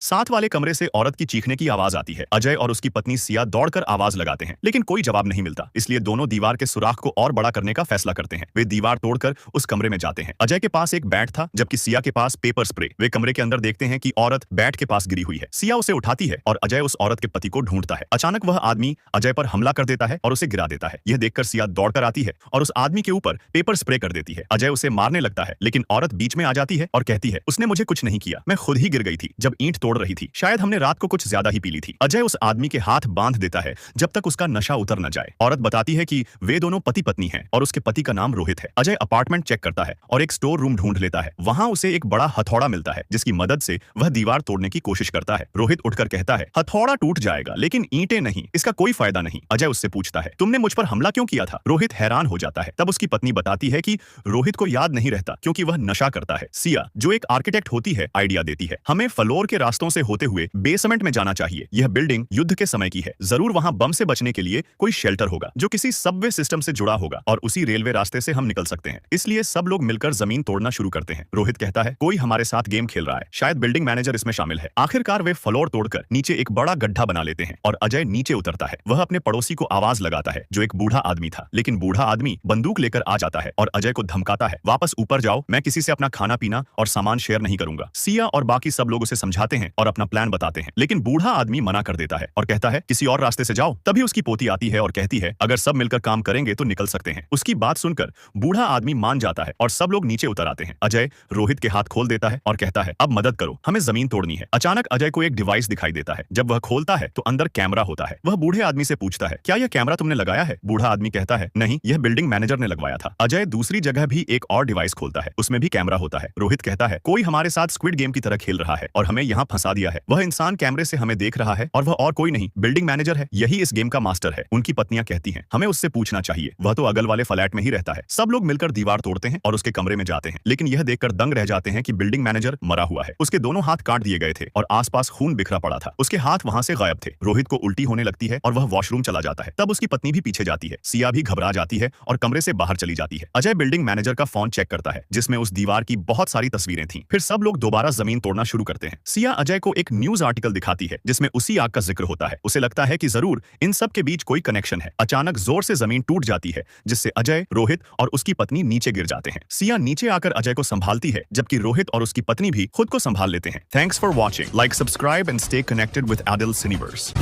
साथ वाले कमरे से औरत की चीखने की आवाज आती है। अजय और उसकी पत्नी सिया दौड़कर आवाज लगाते हैं, लेकिन कोई जवाब नहीं मिलता। इसलिए दोनों दीवार के सुराख को और बड़ा करने का फैसला करते हैं। वे दीवार तोड़कर उस कमरे में जाते हैं। अजय के पास एक बैट था, जबकि सिया के पास पेपर स्प्रे। वे कमरे के अंदर देखते हैं कि औरत बैट के पास गिरी हुई है। सिया उसे उठाती है और अजय उस औरत के पति को ढूंढता है। अचानक वह आदमी अजय पर हमला कर देता है और उसे गिरा देता है। यह देखकर सिया दौड़कर आती है और उस आदमी के ऊपर पेपर स्प्रे कर देती है। अजय उसे मारने लगता है, लेकिन औरत बीच में आ जाती है और कहती है, उसने मुझे कुछ नहीं किया, मैं खुद ही गिर गई थी जब ईंट तोड़ रही थी। शायद हमने रात को कुछ ज्यादा ही पी ली थी। अजय उस आदमी के हाथ बांध देता है जब तक उसका नशा उतर न जाए। औरत बताती है कि वे दोनों पति पत्नी हैं और उसके पति का नाम रोहित है। अजय अपार्टमेंट चेक करता है और एक स्टोर रूम ढूंढ लेता है। वहां उसे एक बड़ा हथौड़ा मिलता है, जिसकी मदद से वह दीवार तोड़ने की कोशिश करता है। रोहित उठकर कहता है, हथौड़ा टूट जाएगा लेकिन ईंटें नहीं, इसका कोई फायदा नहीं। अजय उससे पूछता है, तुमने मुझ पर हमला क्यों किया था? रोहित हैरान हो जाता है। तब उसकी पत्नी बताती है कि रोहित को याद नहीं रहता क्योंकि वह नशा करता है। सिया, जो एक आर्किटेक्ट होती है, आइडिया देती है, हमें फ्लोर के रास्तों से होते हुए बेसमेंट में जाना चाहिए। यह बिल्डिंग युद्ध के समय की है, जरूर वहां बम से बचने के लिए कोई शेल्टर होगा जो किसी सबवे सिस्टम से जुड़ा होगा और उसी रेलवे रास्ते से हम निकल सकते हैं। इसलिए सब लोग मिलकर जमीन तोड़ना शुरू करते हैं। रोहित कहता है, कोई हमारे साथ गेम खेल रहा है, शायद बिल्डिंग मैनेजर इसमें शामिल है। आखिरकार वे फ्लोर तोड़कर नीचे एक बड़ा गड्ढा बना लेते हैं और अजय नीचे उतरता है। वह अपने पड़ोसी को आवाज लगाता है, जो एक बूढ़ा आदमी था, लेकिन बूढ़ा आदमी बंदूक लेकर आ जाता है और अजय को धमकाता है, वापस ऊपर जाओ, मैं किसी से अपना खाना पीना और सामान शेयर नहीं करूंगा। सिया और बाकी सब लोग उसे समझाते हैं और अपना प्लान बताते हैं, लेकिन बूढ़ा आदमी मना कर देता है और कहता है, किसी और रास्ते से जाओ। तभी उसकी पोती आती है और कहती है, अगर सब मिलकर काम करेंगे तो निकल सकते हैं। उसकी बात सुनकर बूढ़ा आदमी मान जाता है और सब लोग नीचे उतर आते हैं। अजय रोहित के हाथ खोल देता है और कहता है, अब मदद करो, हमें जमीन तोड़नी है। अचानक अजय को एक डिवाइस दिखाई देता है। जब वह खोलता है तो अंदर कैमरा होता है। वह बूढ़े आदमी से पूछता है, क्या यह कैमरा तुमने लगाया है? बूढ़ा आदमी कहता है, नहीं, यह बिल्डिंग मैनेजर ने लगवाया था। अजय दूसरी जगह भी एक और डिवाइस खोलता है, उसमें भी कैमरा होता है। रोहित कहता है, कोई हमारे साथ स्क्विड गेम की तरह खेल रहा है और हमें यहाँ फंसा दिया है। वह इंसान कैमरे से हमें देख रहा है और वह और कोई नहीं, बिल्डिंग मैनेजर है, यही इस गेम का मास्टर है। उनकी पत्नियां कहती हैं, हमें उससे पूछना चाहिए, वह तो अगल वाले फ्लैट में ही रहता है। सब लोग मिलकर दीवार तोड़ते हैं और उसके कमरे में जाते हैं, लेकिन यह देखकर दंग रह जाते हैं कि बिल्डिंग मैनेजर मरा हुआ है। उसके दोनों हाथ काट दिए गए थे और आसपास खून बिखरा पड़ा था। उसके हाथ वहां से गायब थे। रोहित को उल्टी होने लगती है और वह वॉशरूम चला जाता है। तब उसकी पत्नी भी पीछे जाती है। सिया भी घबरा जाती है और कमरे से बाहर चली जाती है। अजय बिल्डिंग मैनेजर का फोन चेक करता है, जिसमें उस दीवार की बहुत सारी तस्वीरें थीं। फिर सब लोग दोबारा जमीन तोड़ना शुरू करते हैं। सिया अजय को एक न्यूज आर्टिकल दिखाती है, जिसमें उसी आग का जिक्र होता है। उसे लगता है कि जरूर इन सब के बीच कोई कनेक्शन है। अचानक जोर से जमीन टूट जाती है, जिससे अजय, रोहित और उसकी पत्नी नीचे गिर जाते हैं। सिया नीचे आकर अजय को संभालती है, जबकि रोहित और उसकी पत्नी भी खुद को संभाल लेते हैं। Thanks for watching, like, subscribe and stay connected with Adult सिनेवर्स।